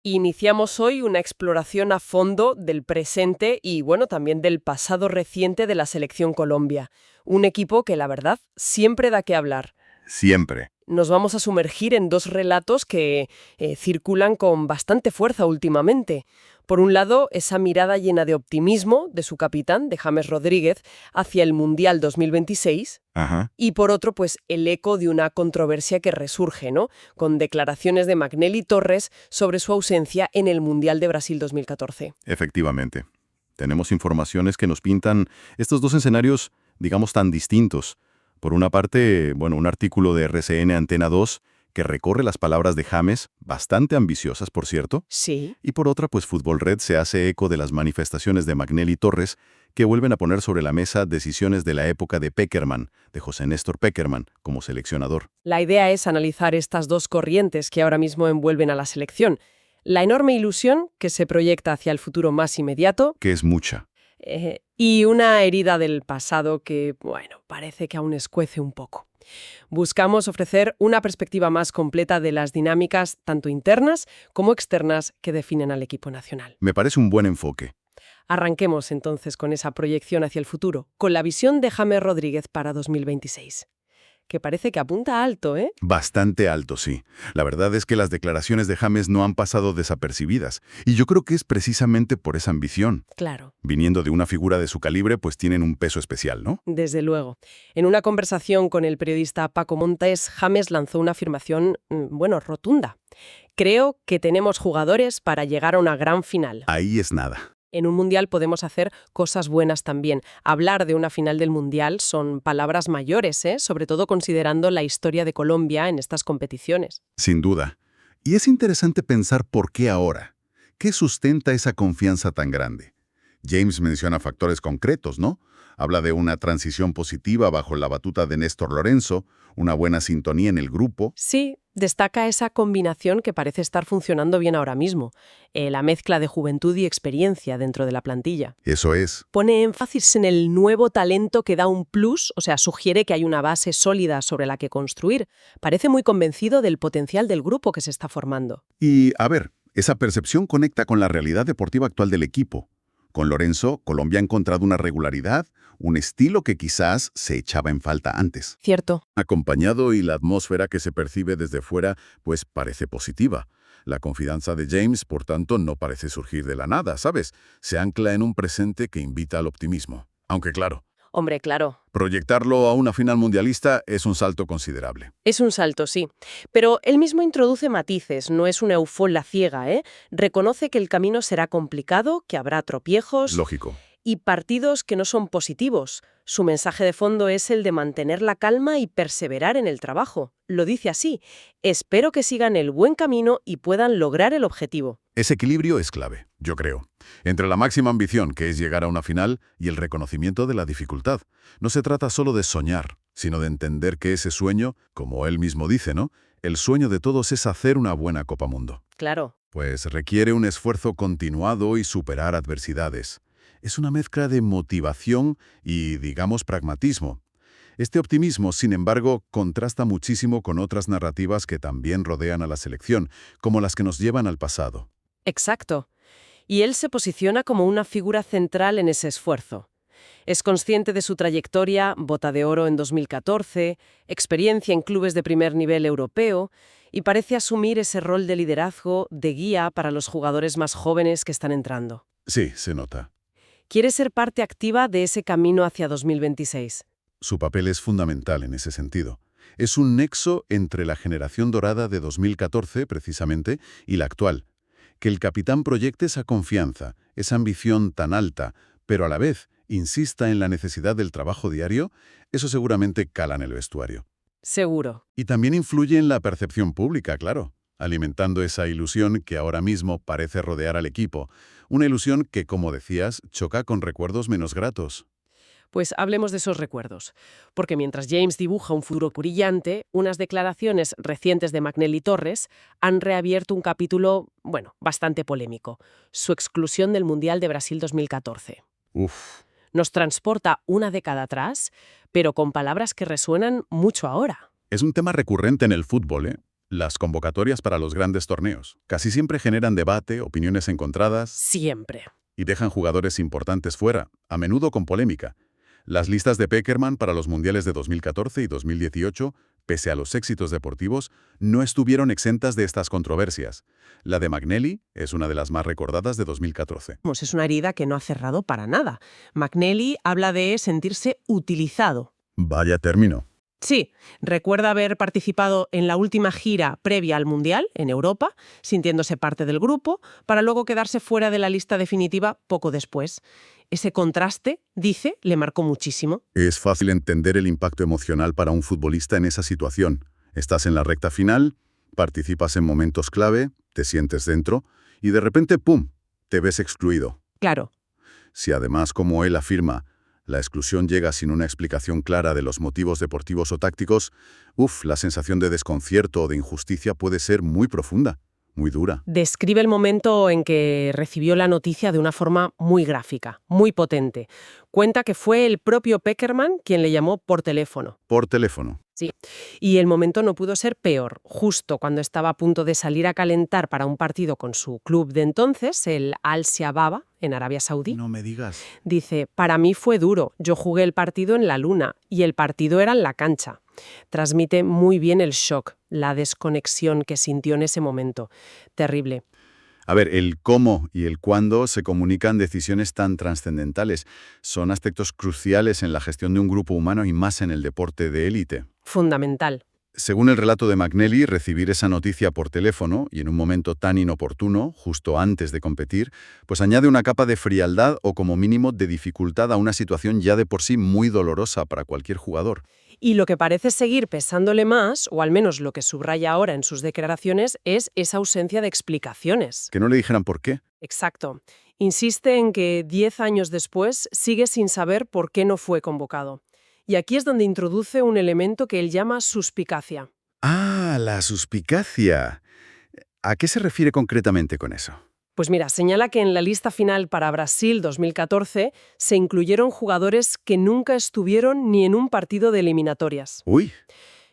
Iniciamos hoy una exploración a fondo del presente y, bueno, también del pasado reciente de la Selección Colombia. Un equipo que, la verdad, siempre da que hablar. Siempre. Nos vamos a sumergir en dos relatos que circulan con bastante fuerza últimamente. Por un lado, esa mirada llena de optimismo de su capitán, de James Rodríguez, hacia el Mundial 2026. Ajá, Y por otro, pues el eco de una controversia que resurge, ¿no? Con declaraciones de Magnelli Torres sobre su ausencia en el Mundial de Brasil 2014. efectivamente. Tenemos informaciones que nos pintan estos dos escenarios, digamos, tan distintos. Por una parte, bueno, un artículo de RCN Antena 2 que recorre las palabras de James, bastante ambiciosas, por cierto. Sí. Y por otra, pues Fútbol Red se hace eco de las manifestaciones de Magnelli Torres que vuelven a poner sobre la mesa decisiones de la época de Pekerman, de José Néstor Pekerman, como seleccionador. La idea es analizar estas dos corrientes que ahora mismo envuelven a la selección. La enorme ilusión que se proyecta hacia el futuro más inmediato Que es mucha. y una herida del pasado que, bueno, parece que aún escuece un poco. Buscamos ofrecer una perspectiva más completa de las dinámicas tanto internas como externas que definen al equipo nacional. Me parece un buen enfoque. Arranquemos entonces con esa proyección hacia el futuro, con la visión de James Rodríguez para 2026, que parece que apunta alto, ¿eh? Bastante alto, sí. La verdad es que las declaraciones de James no han pasado desapercibidas, y yo creo que es precisamente por esa ambición. Claro. Viniendo de una figura de su calibre, pues tienen un peso especial, ¿no? Desde luego. En una conversación con el periodista Paco Montes, James lanzó una afirmación, bueno, rotunda. Creo que tenemos jugadores para llegar a una gran final. Ahí es nada. En un mundial podemos hacer cosas buenas también. Hablar de una final del mundial son palabras mayores, ¿eh? Sobre todo considerando la historia de Colombia en estas competiciones. Sin duda. Y es interesante pensar por qué ahora. ¿Qué sustenta esa confianza tan grande? James menciona factores concretos, ¿no? Habla de una transición positiva bajo la batuta de Néstor Lorenzo, una buena sintonía en el grupo. Sí, destaca esa combinación que parece estar funcionando bien ahora mismo, la mezcla de juventud y experiencia dentro de la plantilla. Eso es. Pone énfasis en el nuevo talento que da un plus, o sea, sugiere que hay una base sólida sobre la que construir. Parece muy convencido del potencial del grupo que se está formando. Y, a ver, esa percepción conecta con la realidad deportiva actual del equipo. Con Lorenzo, Colombia ha encontrado una regularidad, un estilo que quizás se echaba en falta antes. Cierto. Acompañado y la atmósfera que se percibe desde fuera, pues parece positiva. La confianza de James, por tanto, no parece surgir de la nada, ¿sabes? Se ancla en un presente que invita al optimismo. Aunque claro, Hombre, claro. proyectarlo a una final mundialista es un salto considerable. Es un salto, sí. Pero él mismo introduce matices, no es una euforia ciega, ¿eh? Reconoce que el camino será complicado, que habrá tropiezos Lógico. y partidos que no son positivos. Su mensaje de fondo es el de mantener la calma y perseverar en el trabajo. Lo dice así: espero que sigan el buen camino y puedan lograr el objetivo. Ese equilibrio es clave, yo creo, entre la máxima ambición, que es llegar a una final, y el reconocimiento de la dificultad. No se trata solo de soñar, sino de entender que ese sueño, como él mismo dice, ¿no? El sueño de todos es hacer una buena Copa Mundo. Claro. Pues requiere un esfuerzo continuado y superar adversidades. Es una mezcla de motivación y, digamos, pragmatismo. Este optimismo, sin embargo, contrasta muchísimo con otras narrativas que también rodean a la selección, como las que nos llevan al pasado. Exacto. Y él se posiciona como una figura central en ese esfuerzo. Es consciente de su trayectoria, bota de oro en 2014, experiencia en clubes de primer nivel europeo, y parece asumir ese rol de liderazgo, de guía para los jugadores más jóvenes que están entrando. Sí, se nota. Quiere ser parte activa de ese camino hacia 2026. Su papel es fundamental en ese sentido. Es un nexo entre la generación dorada de 2014, precisamente, y la actual. Que el capitán proyecte esa confianza, esa ambición tan alta, pero a la vez insista en la necesidad del trabajo diario, eso seguramente cala en el vestuario. Seguro. Y también influye en la percepción pública, claro, alimentando esa ilusión que ahora mismo parece rodear al equipo. Una ilusión que, como decías, choca con recuerdos menos gratos. Pues hablemos de esos recuerdos. Porque mientras James dibuja un futuro brillante, unas declaraciones recientes de Magnelli Torres han reabierto un capítulo, bueno, bastante polémico: su exclusión del Mundial de Brasil 2014. Uf. Nos transporta una década atrás, pero con palabras que resuenan mucho ahora. Es un tema recurrente en el fútbol, ¿eh? Las convocatorias para los grandes torneos casi siempre generan debate, opiniones encontradas Siempre. y dejan jugadores importantes fuera, a menudo con polémica. Las listas de Pekerman para los mundiales de 2014 y 2018, pese a los éxitos deportivos, no estuvieron exentas de estas controversias. La de McNally es una de las más recordadas de 2014. Es una herida que no ha cerrado para nada. McNally habla de sentirse utilizado. Vaya término. Sí, recuerda haber participado en la última gira previa al Mundial, en Europa, sintiéndose parte del grupo, para luego quedarse fuera de la lista definitiva poco después. Ese contraste, dice, le marcó muchísimo. Es fácil entender el impacto emocional para un futbolista en esa situación. Estás en la recta final, participas en momentos clave, te sientes dentro, y de repente, ¡pum!, te ves excluido. Claro. Si además, como él afirma, la exclusión llega sin una explicación clara de los motivos deportivos o tácticos, la sensación de desconcierto o de injusticia puede ser muy profunda, muy dura. Describe el momento en que recibió la noticia de una forma muy gráfica, muy potente. Cuenta que fue el propio Pekerman quien le llamó por teléfono. Por teléfono. Sí. Y el momento no pudo ser peor. Justo cuando estaba a punto de salir a calentar para un partido con su club de entonces, el Al-Shabaab, en Arabia Saudí. No me digas. Dice, para mí fue duro. Yo jugué el partido en la luna y el partido era en la cancha. Transmite muy bien el shock, la desconexión que sintió en ese momento. Terrible. A ver, el cómo y el cuándo se comunican decisiones tan trascendentales. Son aspectos cruciales en la gestión de un grupo humano y más en el deporte de élite. Fundamental. Según el relato de McNally, recibir esa noticia por teléfono y en un momento tan inoportuno, justo antes de competir, pues añade una capa de frialdad o como mínimo de dificultad a una situación ya de por sí muy dolorosa para cualquier jugador. Y lo que parece seguir pesándole más, o al menos lo que subraya ahora en sus declaraciones, es esa ausencia de explicaciones. Que no le dijeran por qué. Exacto. Insiste en que 10 años después sigue sin saber por qué no fue convocado. Y aquí es donde introduce un elemento que él llama suspicacia. Ah, la suspicacia. ¿A qué se refiere concretamente con eso? Pues mira, señala que en la lista final para Brasil 2014 se incluyeron jugadores que nunca estuvieron ni en un partido de eliminatorias. Uy,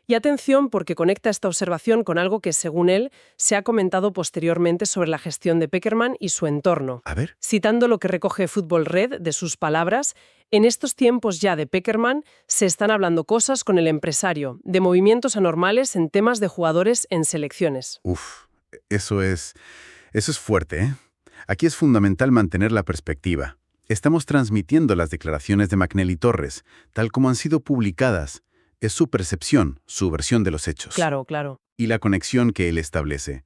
Y atención porque conecta esta observación con algo que, según él, se ha comentado posteriormente sobre la gestión de Pekerman y su entorno. a ver. Citando lo que recoge Fútbol Red de sus palabras, en estos tiempos ya de Pekerman se están hablando cosas con el empresario, de movimientos anormales en temas de jugadores en selecciones. Eso es fuerte, ¿eh? Aquí es fundamental mantener la perspectiva. Estamos transmitiendo las declaraciones de McNally Torres, tal como han sido publicadas. Es su percepción, su versión de los hechos. Claro, claro. Y la conexión que él establece.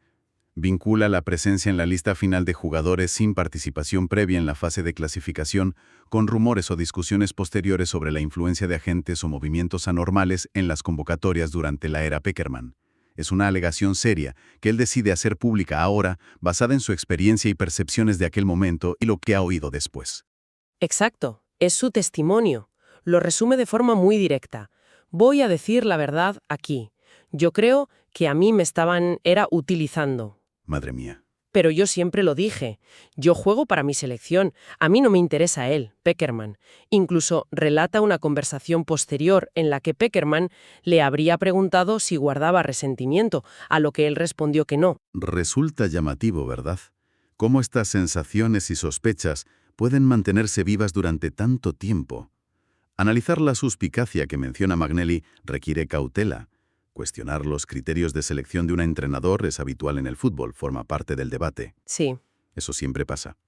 Vincula la presencia en la lista final de jugadores sin participación previa en la fase de clasificación con rumores o discusiones posteriores sobre la influencia de agentes o movimientos anormales en las convocatorias durante la era Pekerman. Es una alegación seria que él decide hacer pública ahora, basada en su experiencia y percepciones de aquel momento y lo que ha oído después. Exacto. Es su testimonio. Lo resume de forma muy directa. Voy a decir la verdad aquí. Yo creo que a mí me era utilizando. Madre mía. Pero yo siempre lo dije. Yo juego para mi selección. A mí no me interesa él, Pekerman. Incluso relata una conversación posterior en la que Pekerman le habría preguntado si guardaba resentimiento, a lo que él respondió que no. Resulta llamativo, ¿verdad? Cómo estas sensaciones y sospechas pueden mantenerse vivas durante tanto tiempo. Analizar la suspicacia que menciona McNally requiere cautela. Cuestionar los criterios de selección de un entrenador es habitual en el fútbol, forma parte del debate. Sí. Eso siempre pasa.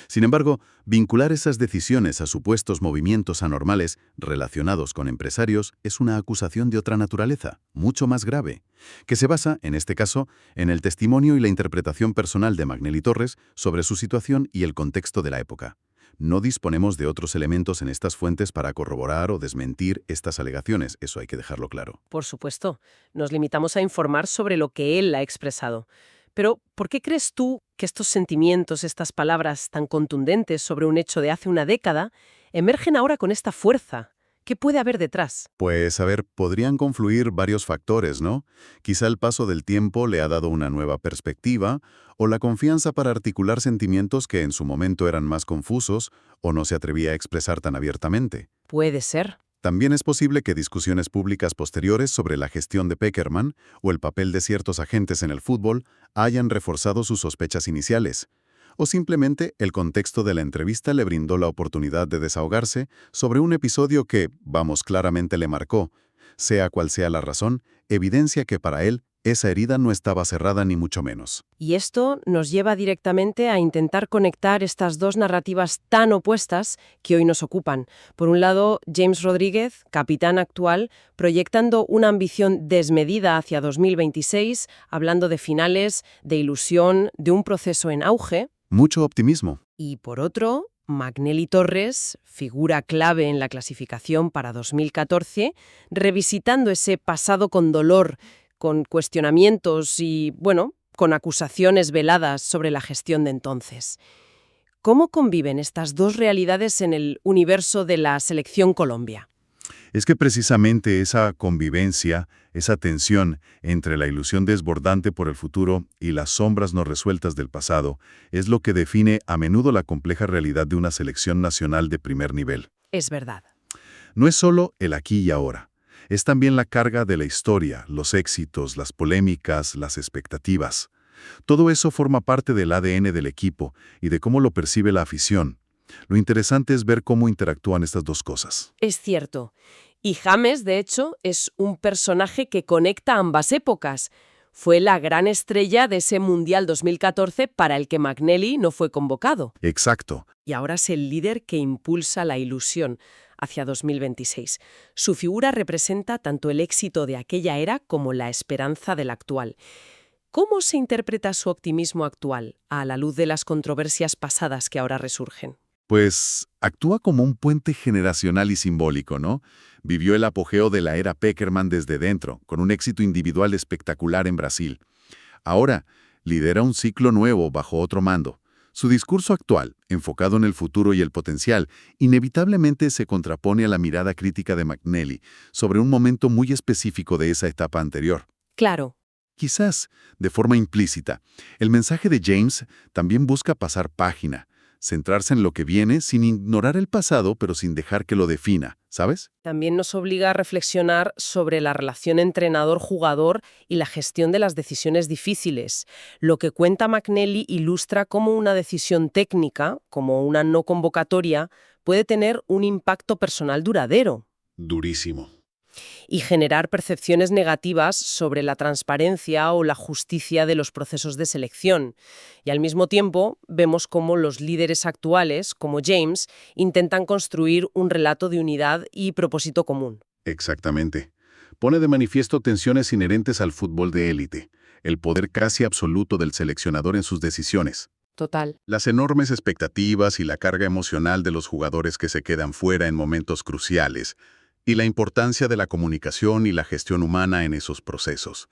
Sin embargo, vincular esas decisiones a supuestos movimientos anormales relacionados con empresarios es una acusación de otra naturaleza, mucho más grave, que se basa, en este caso, en el testimonio y la interpretación personal de McNally Torres sobre su situación y el contexto de la época. No disponemos de otros elementos en estas fuentes para corroborar o desmentir estas alegaciones, eso hay que dejarlo claro. Por supuesto. Nos limitamos a informar sobre lo que él ha expresado. Pero, ¿por qué crees tú que estos sentimientos, estas palabras tan contundentes sobre un hecho de hace una década, emergen ahora con esta fuerza? ¿Qué puede haber detrás? Pues, a ver, podrían confluir varios factores, ¿no? Quizá el paso del tiempo le ha dado una nueva perspectiva, o la confianza para articular sentimientos que en su momento eran más confusos o no se atrevía a expresar tan abiertamente. Puede ser. También es posible que discusiones públicas posteriores sobre la gestión de Pekerman o el papel de ciertos agentes en el fútbol hayan reforzado sus sospechas iniciales. O simplemente el contexto de la entrevista le brindó la oportunidad de desahogarse sobre un episodio que, vamos, claramente le marcó. Sea cual sea la razón, evidencia que para él esa herida no estaba cerrada ni mucho menos. Y esto nos lleva directamente a intentar conectar estas dos narrativas tan opuestas que hoy nos ocupan. Por un lado, James Rodríguez, capitán actual, proyectando una ambición desmedida hacia 2026, hablando de finales, de ilusión, de un proceso en auge. Mucho optimismo. Y por otro, McNally Torres, figura clave en la clasificación para 2014, revisitando ese pasado con dolor, con cuestionamientos y, bueno, con acusaciones veladas sobre la gestión de entonces. ¿Cómo conviven estas dos realidades en el universo de la selección Colombia? Es que precisamente esa convivencia, esa tensión entre la ilusión desbordante por el futuro y las sombras no resueltas del pasado es lo que define a menudo la compleja realidad de una selección nacional de primer nivel. Es verdad. No es solo el aquí y ahora, es también la carga de la historia, los éxitos, las polémicas, las expectativas. Todo eso forma parte del ADN del equipo y de cómo lo percibe la afición. Lo interesante es ver cómo interactúan estas dos cosas. Es cierto. Y James, de hecho, es un personaje que conecta ambas épocas. Fue la gran estrella de ese Mundial 2014 para el que McNally no fue convocado. Exacto. Y ahora es el líder que impulsa la ilusión hacia 2026. Su figura representa tanto el éxito de aquella era como la esperanza del actual. ¿Cómo se interpreta su optimismo actual a la luz de las controversias pasadas que ahora resurgen? Pues actúa como un puente generacional y simbólico, ¿no? Vivió el apogeo de la era Pekerman desde dentro, con un éxito individual espectacular en Brasil. Ahora, lidera un ciclo nuevo bajo otro mando. Su discurso actual, enfocado en el futuro y el potencial, inevitablemente se contrapone a la mirada crítica de McNally sobre un momento muy específico de esa etapa anterior. Claro. Quizás, de forma implícita, el mensaje de James también busca pasar página, centrarse en lo que viene sin ignorar el pasado, pero sin dejar que lo defina, ¿sabes? También nos obliga a reflexionar sobre la relación entrenador-jugador y la gestión de las decisiones difíciles. Lo que cuenta McNally ilustra cómo una decisión técnica, como una no convocatoria, puede tener un impacto personal duradero Durísimo. y generar percepciones negativas sobre la transparencia o la justicia de los procesos de selección. Y al mismo tiempo, vemos cómo los líderes actuales, como James, intentan construir un relato de unidad y propósito común. Exactamente. Pone de manifiesto tensiones inherentes al fútbol de élite, el poder casi absoluto del seleccionador en sus decisiones. Total. Las enormes expectativas y la carga emocional de los jugadores que se quedan fuera en momentos cruciales, y la importancia de la comunicación y la gestión humana en esos procesos.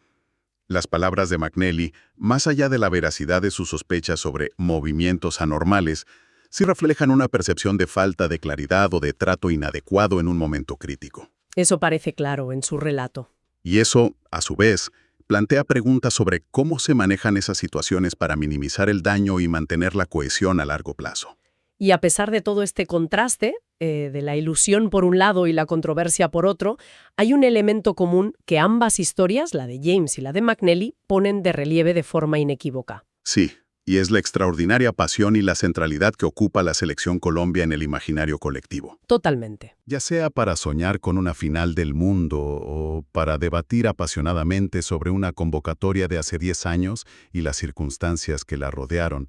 Las palabras de McNally, más allá de la veracidad de sus sospechas sobre movimientos anormales, sí reflejan una percepción de falta de claridad o de trato inadecuado en un momento crítico. Eso parece claro en su relato. Y eso, a su vez, plantea preguntas sobre cómo se manejan esas situaciones para minimizar el daño y mantener la cohesión a largo plazo. Y a pesar de todo este contraste, de la ilusión por un lado y la controversia por otro, hay un elemento común que ambas historias, la de James y la de McNally, ponen de relieve de forma inequívoca. Sí, y es la extraordinaria pasión y la centralidad que ocupa la selección Colombia en el imaginario colectivo. Totalmente. Ya sea para soñar con una final del mundo o para debatir apasionadamente sobre una convocatoria de hace 10 años y las circunstancias que la rodearon,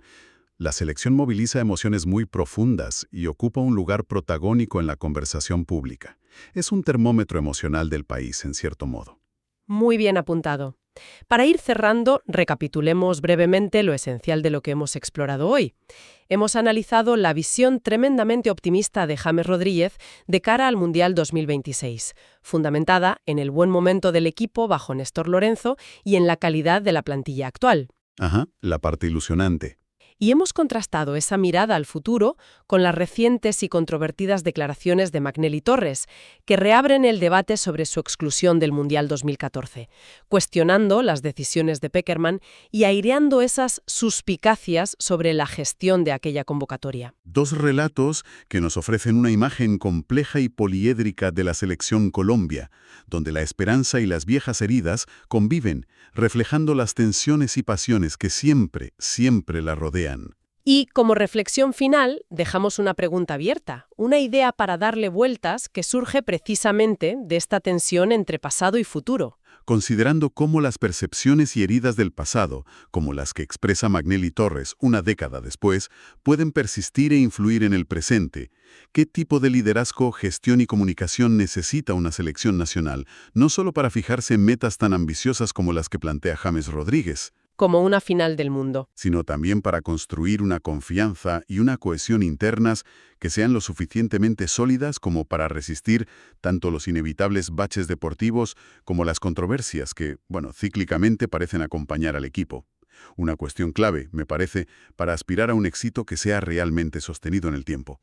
la selección moviliza emociones muy profundas y ocupa un lugar protagónico en la conversación pública. Es un termómetro emocional del país, en cierto modo. Muy bien apuntado. Para ir cerrando, recapitulemos brevemente lo esencial de lo que hemos explorado hoy. Hemos analizado la visión tremendamente optimista de James Rodríguez de cara al Mundial 2026, fundamentada en el buen momento del equipo bajo Néstor Lorenzo y en la calidad de la plantilla actual. Ajá, la parte ilusionante. Y hemos contrastado esa mirada al futuro con las recientes y controvertidas declaraciones de Magnelli Torres, que reabren el debate sobre su exclusión del Mundial 2014, cuestionando las decisiones de Pekerman y aireando esas suspicacias sobre la gestión de aquella convocatoria. Dos relatos que nos ofrecen una imagen compleja y poliédrica de la selección Colombia, donde la esperanza y las viejas heridas conviven, reflejando las tensiones y pasiones que siempre la rodean. Y como reflexión final, dejamos una pregunta abierta, una idea para darle vueltas que surge precisamente de esta tensión entre pasado y futuro. Considerando cómo las percepciones y heridas del pasado, como las que expresa Magnelli Torres una década después, pueden persistir e influir en el presente. ¿Qué tipo de liderazgo, gestión y comunicación necesita una selección nacional, no solo para fijarse en metas tan ambiciosas como las que plantea James Rodríguez, Como una final del mundo? sino también para construir una confianza y una cohesión internas que sean lo suficientemente sólidas como para resistir tanto los inevitables baches deportivos como las controversias que, cíclicamente parecen acompañar al equipo? Una cuestión clave, me parece, para aspirar a un éxito que sea realmente sostenido en el tiempo.